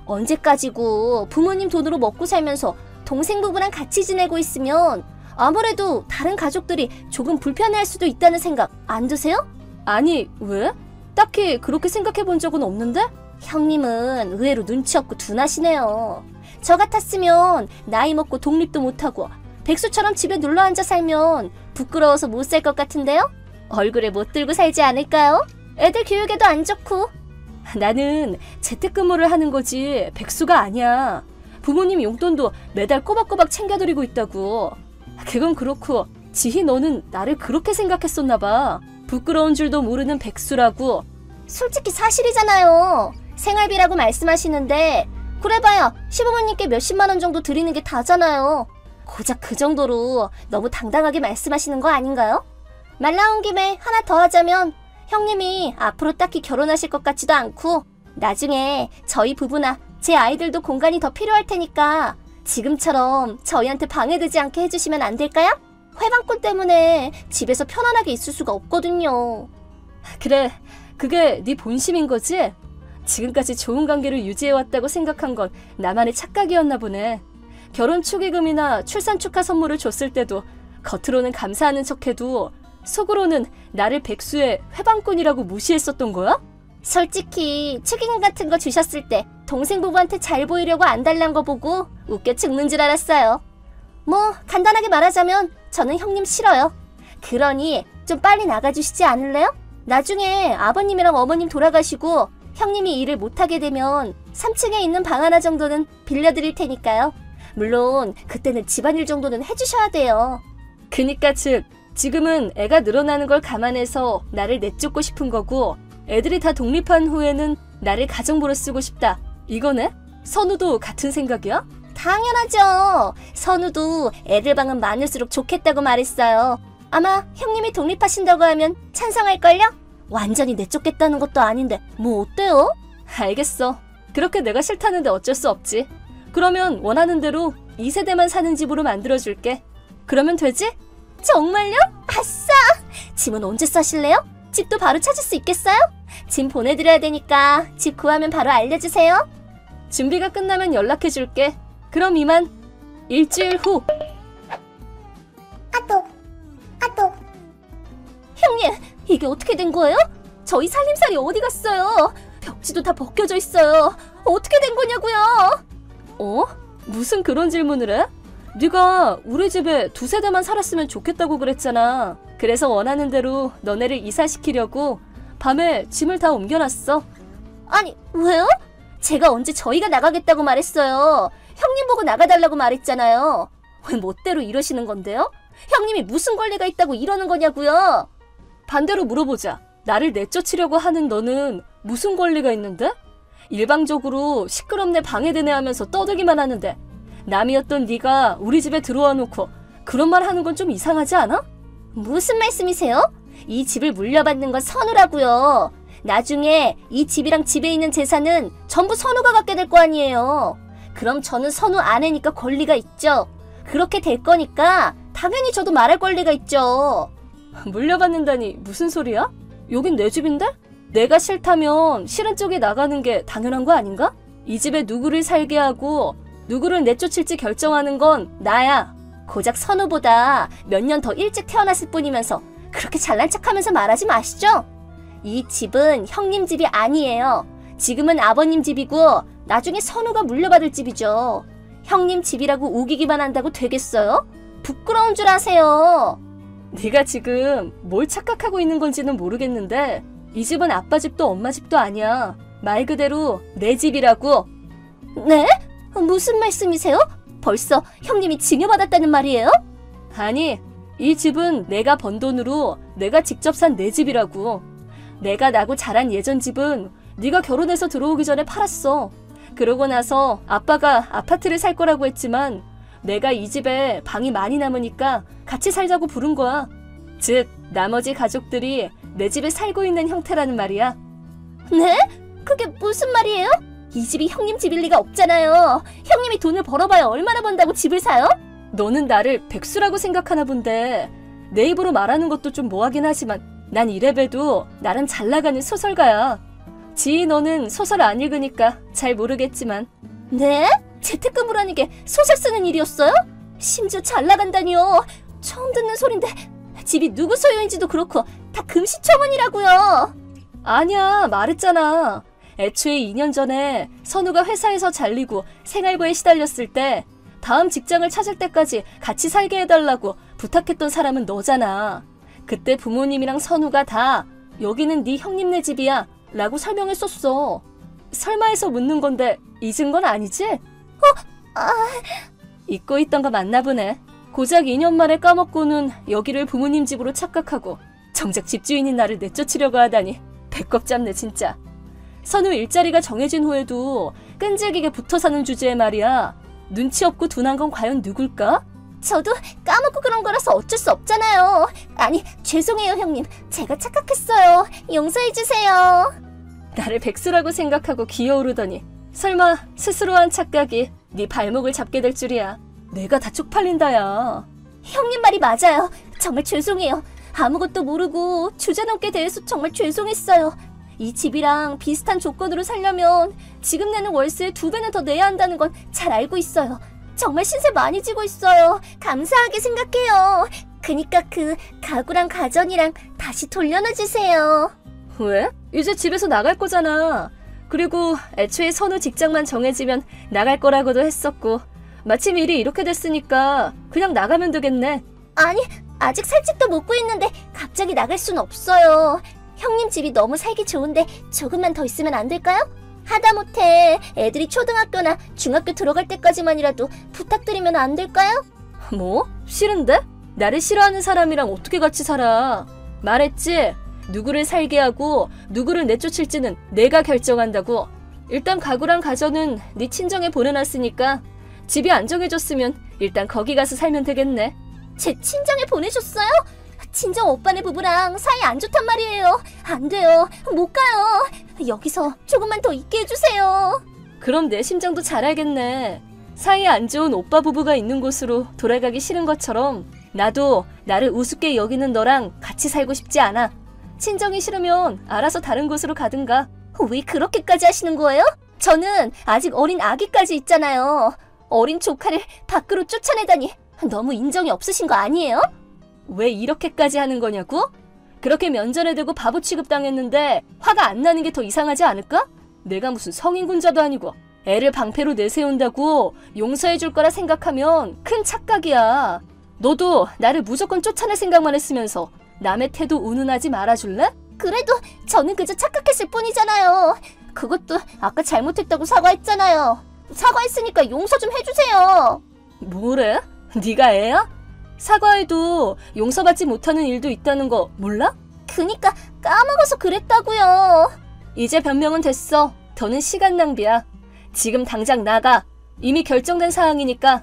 언제까지고 부모님 돈으로 먹고 살면서 동생 부부랑 같이 지내고 있으면 아무래도 다른 가족들이 조금 불편해할 수도 있다는 생각 안 드세요? 아니, 왜? 딱히 그렇게 생각해 본 적은 없는데? 형님은 의외로 눈치 없고 둔하시네요. 저 같았으면 나이 먹고 독립도 못하고 백수처럼 집에 눌러앉아 살면 부끄러워서 못 살 것 같은데요? 얼굴에 못 들고 살지 않을까요? 애들 교육에도 안 좋고. 나는 재택근무를 하는 거지 백수가 아니야. 부모님 용돈도 매달 꼬박꼬박 챙겨드리고 있다고. 그건 그렇고 지희 너는 나를 그렇게 생각했었나 봐. 부끄러운 줄도 모르는 백수라고. 솔직히 사실이잖아요. 생활비라고 말씀하시는데 그래봐야 시부모님께 몇십만 원 정도 드리는 게 다잖아요. 고작 그 정도로 너무 당당하게 말씀하시는 거 아닌가요? 말 나온 김에 하나 더 하자면 형님이 앞으로 딱히 결혼하실 것 같지도 않고 나중에 저희 부부나 제 아이들도 공간이 더 필요할 테니까 지금처럼 저희한테 방해되지 않게 해주시면 안 될까요? 회방꾼 때문에 집에서 편안하게 있을 수가 없거든요. 그래, 그게 네 본심인 거지? 지금까지 좋은 관계를 유지해왔다고 생각한 건 나만의 착각이었나 보네. 결혼 축의금이나 출산 축하 선물을 줬을 때도 겉으로는 감사하는 척해도 속으로는 나를 백수의 회방꾼이라고 무시했었던 거야? 솔직히 축의금 같은 거 주셨을 때 동생 부부한테 잘 보이려고 안 달란 거 보고 웃겨 죽는 줄 알았어요. 뭐 간단하게 말하자면 저는 형님 싫어요. 그러니 좀 빨리 나가주시지 않을래요? 나중에 아버님이랑 어머님 돌아가시고 형님이 일을 못하게 되면 3층에 있는 방 하나 정도는 빌려드릴 테니까요. 물론 그때는 집안일 정도는 해주셔야 돼요. 그니까 즉 지금은 애가 늘어나는 걸 감안해서 나를 내쫓고 싶은 거고 애들이 다 독립한 후에는 나를 가정부로 쓰고 싶다. 이거네? 선우도 같은 생각이야? 당연하죠. 선우도 애들 방은 많을수록 좋겠다고 말했어요. 아마 형님이 독립하신다고 하면 찬성할걸요? 완전히 내쫓겠다는 것도 아닌데 뭐 어때요? 알겠어. 그렇게 내가 싫다는데 어쩔 수 없지. 그러면 원하는 대로 2세대만 사는 집으로 만들어줄게. 그러면 되지? 정말요? 아싸! 짐은 언제 싸실래요? 집도 바로 찾을 수 있겠어요? 짐 보내드려야 되니까 집 구하면 바로 알려주세요. 준비가 끝나면 연락해줄게. 그럼 이만. 일주일 후. 형님, 이게 어떻게 된 거예요? 저희 살림살이 어디 갔어요? 벽지도 다 벗겨져 있어요. 어떻게 된 거냐고요? 어? 무슨 그런 질문을 해? 네가 우리 집에 2세대만 살았으면 좋겠다고 그랬잖아. 그래서 원하는 대로 너네를 이사시키려고 밤에 짐을 다 옮겨놨어. 아니, 왜요? 제가 언제 저희가 나가겠다고 말했어요. 형님 보고 나가달라고 말했잖아요. 왜 멋대로 이러시는 건데요? 형님이 무슨 권리가 있다고 이러는 거냐고요? 반대로 물어보자. 나를 내쫓으려고 하는 너는 무슨 권리가 있는데? 일방적으로 시끄럽네 방해되네 하면서 떠들기만 하는데 남이었던 네가 우리 집에 들어와 놓고 그런 말 하는 건 좀 이상하지 않아? 무슨 말씀이세요? 이 집을 물려받는 건 선우라고요. 나중에 이 집이랑 집에 있는 재산은 전부 선우가 갖게 될 거 아니에요. 그럼 저는 선우 아내니까 권리가 있죠. 그렇게 될 거니까 당연히 저도 말할 권리가 있죠. 물려받는다니 무슨 소리야? 여긴 내 집인데? 내가 싫다면 싫은 쪽에 나가는 게 당연한 거 아닌가? 이 집에 누구를 살게 하고 누구를 내쫓을지 결정하는 건 나야. 고작 선우보다 몇 년 더 일찍 태어났을 뿐이면서 그렇게 잘난 척하면서 말하지 마시죠. 이 집은 형님 집이 아니에요. 지금은 아버님 집이고 나중에 선우가 물려받을 집이죠. 형님 집이라고 우기기만 한다고 되겠어요? 부끄러운 줄 아세요. 네가 지금 뭘 착각하고 있는 건지는 모르겠는데 이 집은 아빠 집도 엄마 집도 아니야. 말 그대로 내 집이라고. 네? 무슨 말씀이세요? 벌써 형님이 징여받았다는 말이에요? 아니, 이 집은 내가 번 돈으로 내가 직접 산 내 집이라고. 내가 나고 자란 예전 집은 네가 결혼해서 들어오기 전에 팔았어. 그러고 나서 아빠가 아파트를 살 거라고 했지만 내가 이 집에 방이 많이 남으니까 같이 살자고 부른 거야. 즉, 나머지 가족들이 내 집에 살고 있는 형태라는 말이야. 네? 그게 무슨 말이에요? 이 집이 형님 집일 리가 없잖아요. 형님이 돈을 벌어봐야 얼마나 번다고 집을 사요? 너는 나를 백수라고 생각하나 본데 내 입으로 말하는 것도 좀 뭐하긴 하지만 난 이래봬도 나름 잘 나가는 소설가야. 지희 너는 소설 안 읽으니까 잘 모르겠지만. 네? 재택근무라는 게 소설 쓰는 일이었어요? 심지어 잘 나간다니요. 처음 듣는 소린데 집이 누구 소유인지도 그렇고 다 금시초문이라고요. 아니야, 말했잖아. 애초에 2년 전에 선우가 회사에서 잘리고 생활고에 시달렸을 때 다음 직장을 찾을 때까지 같이 살게 해달라고 부탁했던 사람은 너잖아. 그때 부모님이랑 선우가 다 여기는 네 형님네 집이야 라고 설명했었어. 설마 해서 묻는 건데 잊은 건 아니지? 잊고 있던 거 맞나 보네. 고작 2년 만에 까먹고는 여기를 부모님 집으로 착각하고 정작 집주인인 나를 내쫓으려고 하다니 배꼽 잡네 진짜. 선우 일자리가 정해진 후에도 끈질기게 붙어 사는 주제에 말이야. 눈치 없고 둔한 건 과연 누굴까? 저도 까먹고 그런 거라서 어쩔 수 없잖아요. 아니, 죄송해요 형님. 제가 착각했어요. 용서해주세요. 나를 백수라고 생각하고 기어오르더니 설마 스스로 한 착각이 네 발목을 잡게 될 줄이야. 내가 다 쪽팔린다야. 형님 말이 맞아요. 정말 죄송해요. 아무것도 모르고 주제넘게 대해서 정말 죄송했어요. 이 집이랑 비슷한 조건으로 살려면 지금 내는 월세의 2배는 더 내야 한다는 건 잘 알고 있어요. 정말 신세 많이 지고 있어요. 감사하게 생각해요. 그니까 그 가구랑 가전이랑 다시 돌려놔주세요. 왜? 이제 집에서 나갈 거잖아. 그리고 애초에 선우 직장만 정해지면 나갈 거라고도 했었고 마침 일이 이렇게 됐으니까 그냥 나가면 되겠네. 아니, 아직 살 집도 못 구했는데 갑자기 나갈 순 없어요. 형님 집이 너무 살기 좋은데 조금만 더 있으면 안 될까요? 하다못해 애들이 초등학교나 중학교 들어갈 때까지만이라도 부탁드리면 안 될까요? 뭐? 싫은데? 나를 싫어하는 사람이랑 어떻게 같이 살아? 말했지? 누구를 살게 하고 누구를 내쫓을지는 내가 결정한다고. 일단 가구랑 가전은 네 친정에 보내놨으니까 집이 안 정해졌으면 일단 거기 가서 살면 되겠네. 제 친정에 보내줬어요? 친정 오빠네 부부랑 사이 안 좋단 말이에요. 안 돼요. 못 가요. 여기서 조금만 더 있게 해주세요. 그럼 내 심정도 잘 알겠네. 사이 안 좋은 오빠 부부가 있는 곳으로 돌아가기 싫은 것처럼 나도 나를 우습게 여기는 너랑 같이 살고 싶지 않아. 친정이 싫으면 알아서 다른 곳으로 가든가. 왜 그렇게까지 하시는 거예요? 저는 아직 어린 아기까지 있잖아요. 어린 조카를 밖으로 쫓아내다니 너무 인정이 없으신 거 아니에요? 왜 이렇게까지 하는 거냐고? 그렇게 면전에 대고 바보 취급당했는데 화가 안 나는 게 더 이상하지 않을까? 내가 무슨 성인군자도 아니고 애를 방패로 내세운다고 용서해줄 거라 생각하면 큰 착각이야. 너도 나를 무조건 쫓아낼 생각만 했으면서 남의 태도 운운하지 말아줄래? 그래도 저는 그저 착각했을 뿐이잖아요. 그것도 아까 잘못했다고 사과했잖아요. 사과했으니까 용서 좀 해주세요. 뭐래? 네가 애야? 사과해도 용서받지 못하는 일도 있다는 거 몰라? 그니까 까먹어서 그랬다고요. 이제 변명은 됐어. 더는 시간 낭비야. 지금 당장 나가. 이미 결정된 사항이니까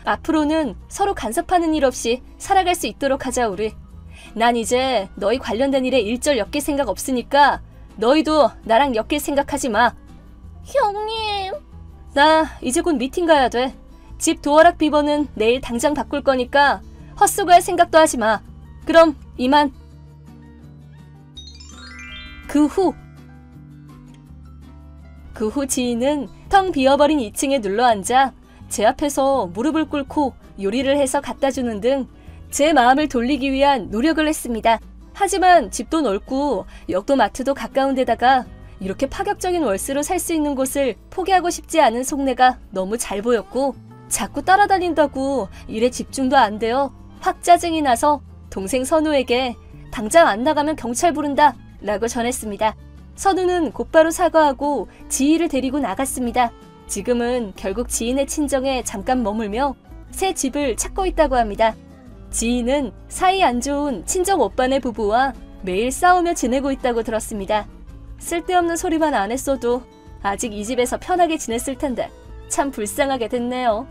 앞으로는 서로 간섭하는 일 없이 살아갈 수 있도록 하자 우리. 난 이제 너희 관련된 일에 일절 엮일 생각 없으니까 너희도 나랑 엮일 생각하지 마. 형님. 나 이제 곧 미팅 가야 돼. 집 도어락 비번은 내일 당장 바꿀 거니까 헛수고할 생각도 하지 마. 그럼 이만. 그 후 지인은 텅 비어버린 2층에 눌러앉아 제 앞에서 무릎을 꿇고 요리를 해서 갖다 주는 등 제 마음을 돌리기 위한 노력을 했습니다. 하지만 집도 넓고 역도 마트도 가까운 데다가 이렇게 파격적인 월세로 살 수 있는 곳을 포기하고 싶지 않은 속내가 너무 잘 보였고 자꾸 따라다닌다고 일에 집중도 안 되어 확 짜증이 나서 동생 선우에게 당장 안 나가면 경찰 부른다 라고 전했습니다. 선우는 곧바로 사과하고 지희를 데리고 나갔습니다. 지금은 결국 지인의 친정에 잠깐 머물며 새 집을 찾고 있다고 합니다. 지희는 사이 안 좋은 친정 오빠네 부부와 매일 싸우며 지내고 있다고 들었습니다. 쓸데없는 소리만 안 했어도 아직 이 집에서 편하게 지냈을 텐데 참 불쌍하게 됐네요.